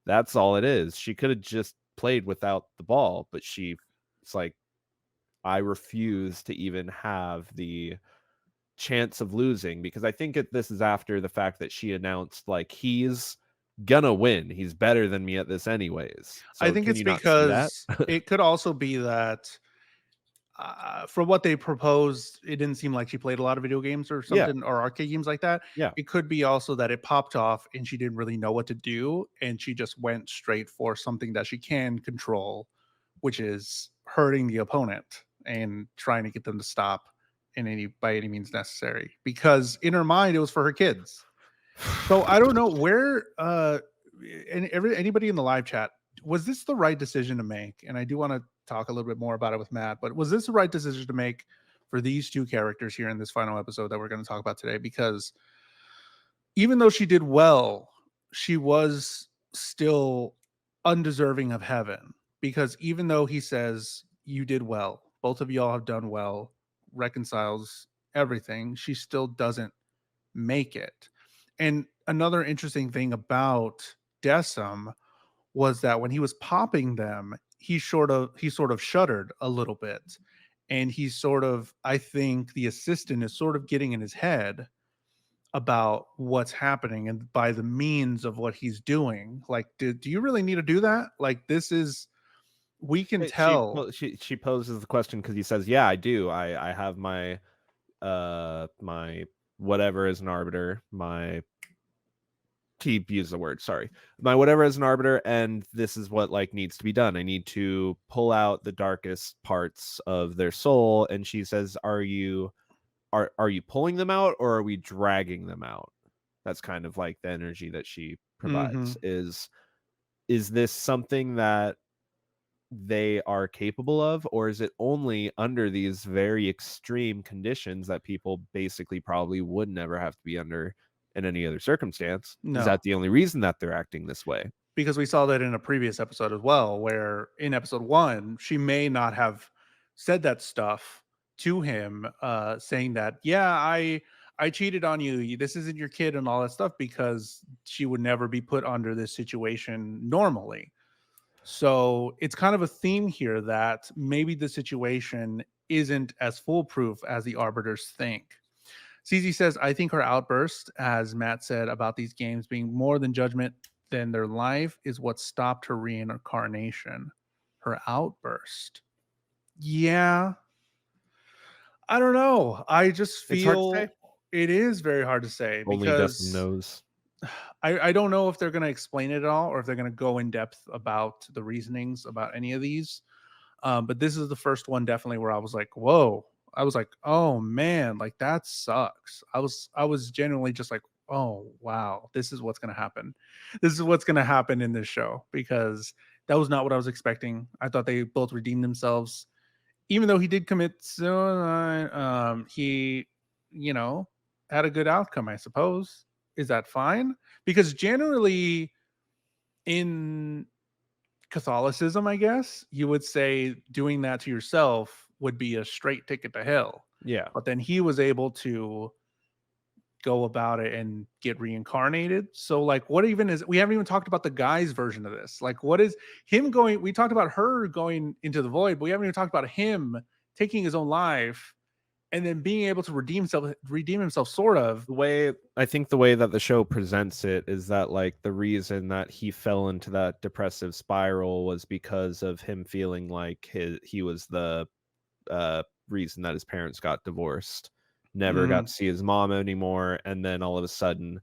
That's all it is. She could have just played without the ball, but it's like, I refuse to even have the chance of losing because I think this is after the fact that she announced like he's gonna win. He's better than me at this anyways. I So think can it's you not see that? because it could also be that from what they proposed, it didn't seem like she played a lot of video games or Yeah, something, or arcade games like that. yeah. It could be also that it popped off and she didn't really know what to do, and she just went straight for something that she can control, which is hurting the opponent and trying to get them to stop by any means necessary. Because in her mind, it was for her kids. So I don't know where anybody in the live chat, was this the right decision to make? And I do want to talk a little bit more about it with Matt, but was this the right decision to make for these two characters here in this final episode that we're going to talk about today? Because even though she did well, she was still undeserving of heaven. Because even though he says, "You did well, both of y'all have done well," reconciles everything, she still doesn't make it. And another interesting thing about Decim was that when he was popping them, he sort of shuddered a little bit. And he's sort of, I think the assistant is sort of getting in his head about what's happening and by the means of what he's doing. Like, do you really need to do that? Like, this is, we can tell. She poses the question because he says, "Yeah, I do. I have my whatever as an arbiter, my he used the word, sorry. My whatever as an arbiter, and this is what like needs to be done. I need to pull out the darkest parts of their soul." And she says, are you pulling them out or are we dragging them out?" That's kind of like the energy that she Hmm. provides. Is this something that they are capable of, or is it only under these very extreme conditions that people basically probably would never have to be under in any other circumstance? Is No, that the only reason that they're acting this way? because we saw that in a previous episode as well, where in episode one, she may not have said that stuff to him, saying that, yeah, I cheated on you. This isn't your kid and all that stuff, because she would never be put under this situation normally. So it's kind of a theme here that maybe the situation isn't as foolproof as the arbiters think. CZ says, I think her outburst, as Matt said, about these games being more than judgment than their life, is what stopped her reincarnation. Her outburst. Yeah, I don't know. I just It's hard to say. feel it is very hard to say Only Dustin because knows. I don't know if they're going to explain it all or if they're going to go in depth about the reasonings about any of these. But this is the first one definitely where I was like, whoa. I was like, oh man, like that sucks. I was genuinely just like, oh wow, this is what's gonna happen. This is what's gonna happen in this show, because that was not what I was expecting. I thought they both redeemed themselves. Even though he did commit suicide, he, you know, had a good outcome, I suppose. Is that fine? Because generally in Catholicism, I guess, you would say doing that to yourself would be a straight ticket to hell. Yeah. But then he was able to go about it and get reincarnated. So, like, what even is, we haven't even talked about the guy's version of this. Like, what is him going? We talked about her going into the void, but we haven't even talked about him taking his own life and then being able to redeem himself, sort of. The way that the show presents it is that like the reason that he fell into that depressive spiral was because of him feeling like he was the reason that his parents got divorced, never got Mhm. to see his mom anymore, and then all of a sudden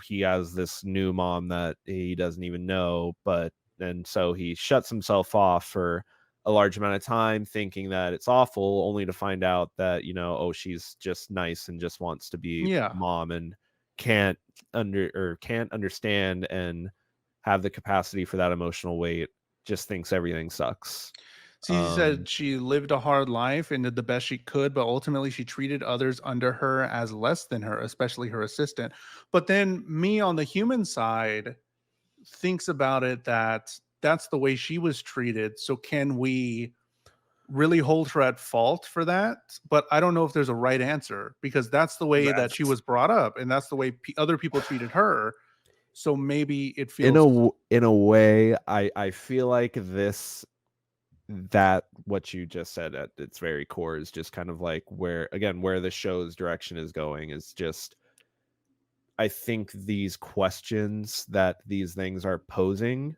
he has this new mom that he doesn't even know, but and so he shuts himself off for a large amount of time thinking that it's awful, only to find out that, oh, she's just nice and just wants to be Yeah. mom and can't can't understand and have the capacity for that emotional weight, just thinks everything sucks. She um said she lived a hard life and did the best she could, but ultimately she treated others under her as less than her, especially her assistant. But then me on the human side thinks about it that that's the way she was treated. So can we really hold her at fault for that? But I don't know if there's a right answer, because that's the way that she that's was brought up and that's the way other people treated her. So maybe it in feels, in a way, I feel like this that what you just said at its very core is just kind of like where the show's direction is going is just, I think these questions that these things are posing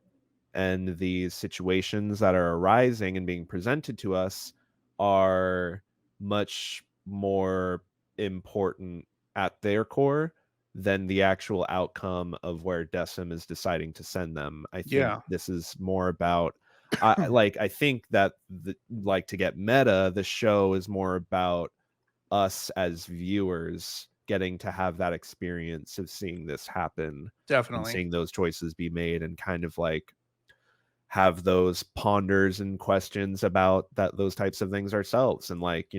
and these situations that are arising and being presented to us are much more important at their core than the actual outcome of where Decim is deciding to send them. I think yeah, this is more about I think that like to get meta, the show is more about us as viewers getting to have that experience of seeing this happen and definitely. seeing those choices be made and kind of like have those ponders and questions about that those types of things ourselves and like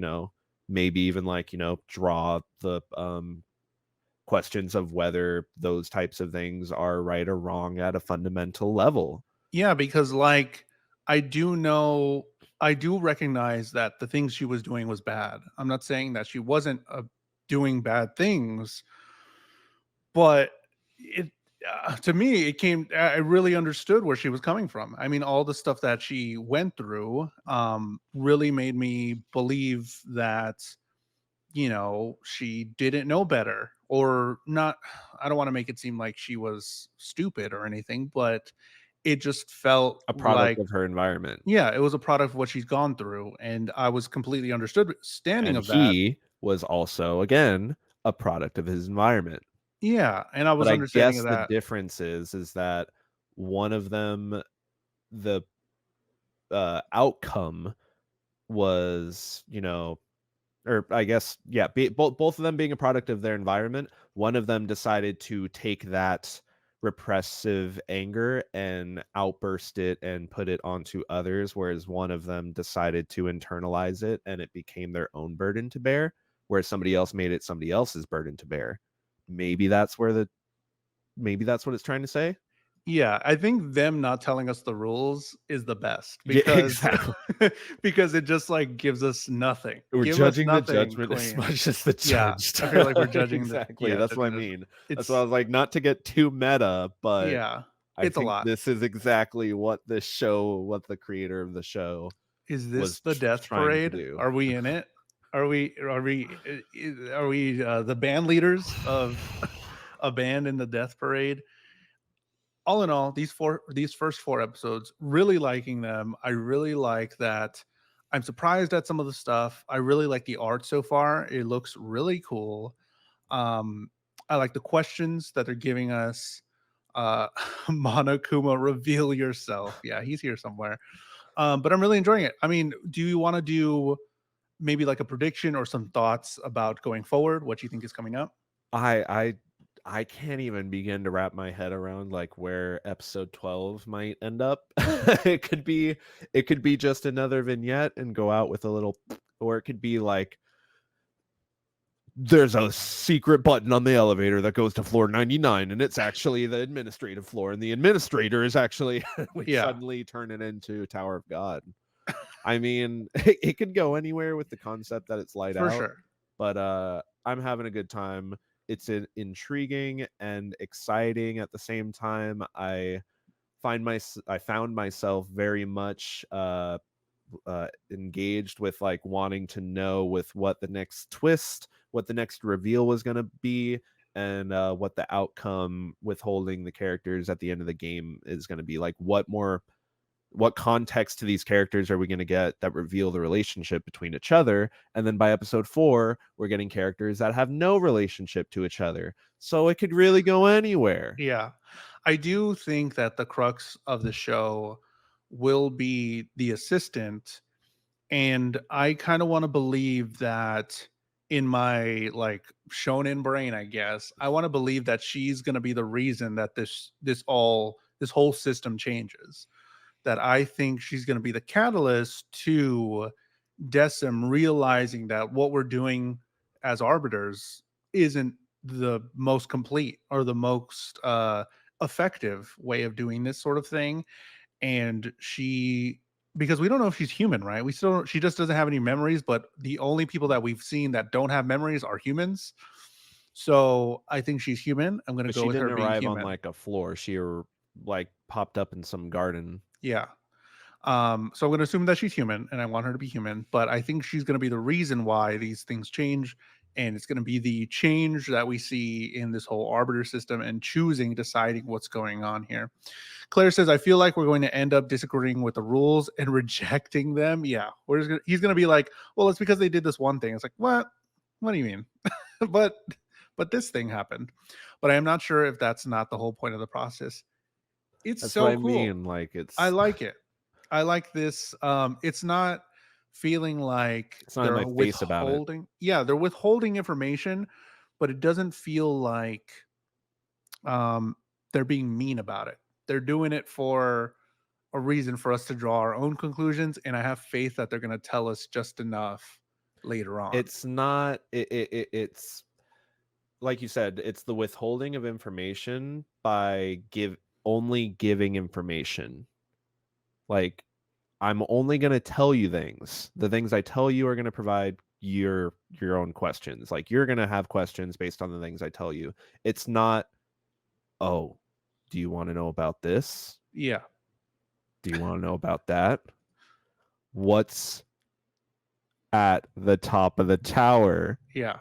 maybe even like draw the questions of whether those types of things are right or wrong at a fundamental level. Yeah, because like I do know, I do recognize that the things she was doing was bad. I'm not saying that she wasn't doing bad things, but it, to me it came, I really understood where she was coming from. I mean, all the stuff that she went through really made me believe that, she didn't know better or not. I don't want to make it seem like she was stupid or anything, but it just felt A product like, of her environment. yeah, it was a product of what she's gone through, and I was completely understood standing And of that. he was also, again, a product of his environment. Yeah, and I But was I understanding guess of the that. difference is that one of them, the, outcome was, or I guess, yeah, both of them being a product of their environment. One of them decided to take that repressive anger and outburst it and put it onto others, whereas one of them decided to internalize it and it became their own burden to bear, whereas somebody else made it somebody else's burden to bear. Maybe that's where the maybe that's what it's trying to say. Yeah, I think them not telling us the rules is the best Yeah, because exactly. because it just like gives us nothing. We're Give us judging the nothing, judgment as queen. much as the Yeah, judged. I feel like we're judging the, Exactly, yeah, that's what I judging the, mean. That's why I it's, was like, not to get too meta, but yeah, I it's a think lot. this is exactly what the creator of the show Is this was the death trying to parade? do. Are we in it? Are we the band leaders of a band in the death parade? All in all, these first 4 episodes, really liking them. I really like that. I'm surprised at some of the stuff. I really like the art so far. It looks really cool. Um, I like the questions that they're giving us. Uh, Monokuma, reveal yourself. Yeah, he's here somewhere. But I'm really enjoying it. I mean, do you want to do maybe like a prediction or some thoughts about going forward? What you think is coming up? I I I can't even begin to wrap my head around, like, where episode 12 might end up. It could be just another vignette and go out with a little or it could be like there's a secret button on the elevator that goes to floor 99 and it's actually the administrative floor and the administrator is actually we Yeah, suddenly turn it into Tower of God. I mean, it could go anywhere with the concept that it's light for out, sure. but I'm having a good time. It's intriguing and exciting at the same time. I found myself very much engaged with like wanting to know with what the next twist, what the next reveal was going to be, and what the outcome withholding the characters at the end of the game is going to be. Like, what context to these characters are we going to get that reveal the relationship between each other? And then by episode 4, we're getting characters that have no relationship to each other. So it could really go anywhere. Yeah. I do think that the crux of the show will be the assistant. And I kind of want to believe that in my like shonen brain, I guess, I want to believe that she's going to be the reason that this whole system changes. That I think she's going to be the catalyst to Decim realizing that what we're doing as arbiters isn't the most complete or the most effective way of doing this sort of thing. And she, because we don't know if she's human, right? We still she just doesn't have any memories, but the only people that we've seen that don't have memories are humans. So I think she's human. I'm gonna But go she with her didn't being arrive on human. like a floor. Like popped up in some garden. Yeah. So I'm going to assume that she's human, and I want her to be human. But I think she's going to be the reason why these things change, and it's going to be the change that we see in this whole arbiter system and deciding what's going on here. Claire says, "I feel like we're going to end up disagreeing with the rules and rejecting them." Yeah, he's going to be like, "Well, it's because they did this one thing." It's like, what? What do you mean? but but this thing happened. But I am not sure if that's not the whole point of the process. It's That's what so I cool. mean. Like I it's like it. I like this. It's not feeling like it's not in they're my face about it. withholding. Yeah, they're withholding information, but it doesn't feel like um, they're being mean about it. They're doing it for a reason for us to draw our own conclusions, and I have faith that they're going to tell us just enough later on. It's not it's like you said, it's the withholding of information by give only giving information. Like, I'm only going to tell you things. The things I tell you are going to provide your own questions. Like, you're going to have questions based on the things I tell you. It's not, oh, do you want to know about this? Yeah, Do you want to know about that? What's at the top of the tower? yeah, I'm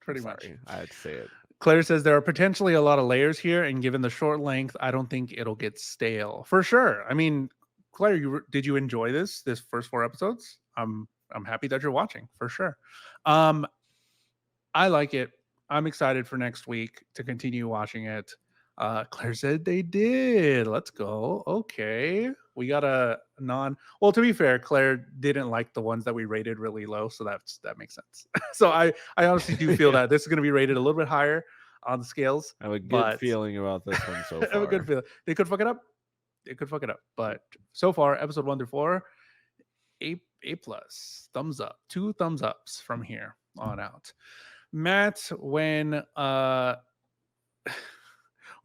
pretty much. sorry, I had to say it. Claire says there are potentially a lot of layers here, and given the short length, I don't think it'll get stale. For sure. I mean, Claire, did you enjoy this first 4 episodes? I'm happy that you're watching for sure. Um, I like it. I'm excited for next week to continue watching it. Claire said they did. Let's go. Okay. We got a non. Well, to be fair, Claire didn't like the ones that we rated really low, so that makes sense. So I honestly do feel Yeah. that this is going to be rated a little bit higher on the scales, I have a good but feeling about this one so I have a good far. feeling they could fuck it up. They could fuck it up, but so far, episode 1 through 4, A plus, thumbs up, 2 thumbs ups from here on out. Matt, when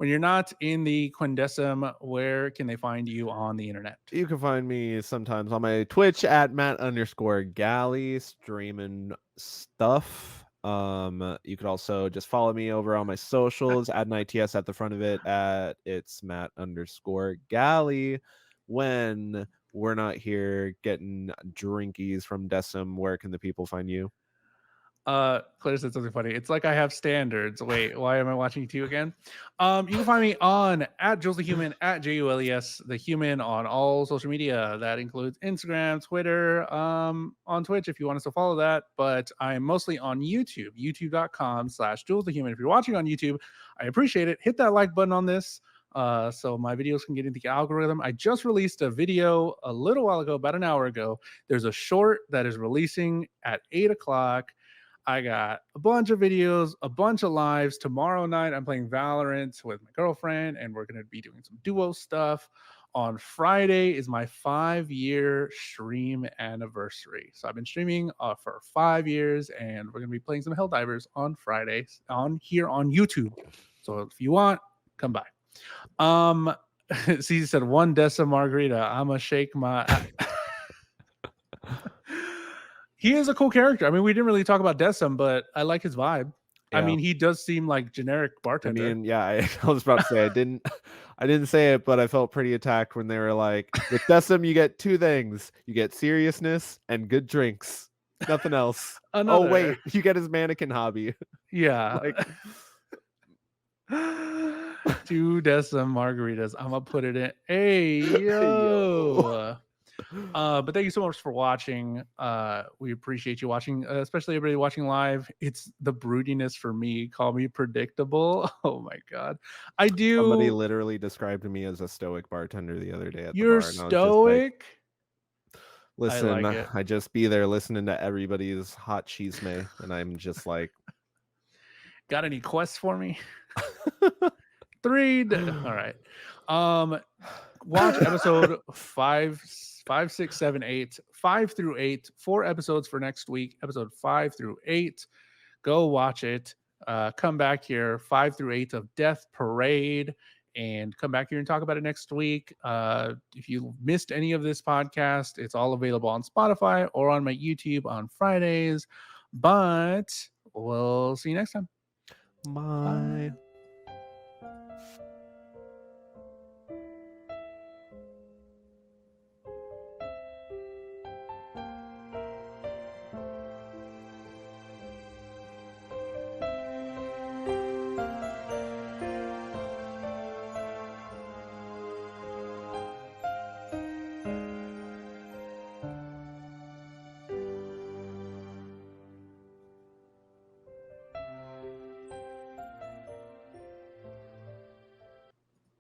you're not in the Quindecim, where can they find you on the internet? You can find me sometimes on my Twitch at Matt_Galley streaming stuff. You could also just follow me over on my socials, add an ITS at the front of it at it's Matt_Galley. When we're not here getting drinkies from Decim, where can the people find you? Claire said something funny. It's like I have standards. Wait, why am I watching you again? You can find me on at JulesTheHuman at JULES the human on all social media. That includes Instagram, Twitter, on Twitch if you want us to follow that. But I'm mostly on YouTube, youtube.com/JulesTheHuman. If you're watching on YouTube, I appreciate it. Hit that like button on this. So my videos can get into the algorithm. I just released a video a little while ago, about an hour ago. There's a short that is releasing at 8 o'clock. I got a bunch of videos, a bunch of lives. Tomorrow night, I'm playing Valorant with my girlfriend, and we're going to be doing some duo stuff. On Friday is my 5-year stream anniversary. So I've been streaming for 5 years, and we're going to be playing some Helldivers on Fridays on here on YouTube. So if you want, come by. Caesar said 1 Dessa margarita. I'ma shake my. He is a cool character. I mean, we didn't really talk about Decim, but I like his vibe. I Yeah. mean, he does seem like generic I bartender. mean, yeah, I was about to say I didn't say it, but I felt pretty attacked when they were like, with Decim, you get 2 things. You get seriousness and good drinks. Nothing else. Oh Another, wait, you get his mannequin hobby. yeah. Like 2 Decim margaritas. I'm gonna put it in. Hey yo. But thank you so much for watching. We appreciate you watching, especially everybody watching live. It's the broodiness for me. Call me predictable. Oh my god, I somebody do. literally described me as a stoic bartender the other day at the You're bar, and I was just like, stoic. I listen, like it. I just be there listening to everybody's hot chisme, and I'm just like, Got any quests for me? 3. All right. Watch episode 5, 6, 7, 8, 5 through 8. 4 episodes for next week. Episode 5 through 8. Go watch it. Come back here. 5 through 8 of Death Parade, and come back here and talk about it next week. If you missed any of this podcast, it's all available on Spotify or on my YouTube on Fridays. But we'll see you next time. bye.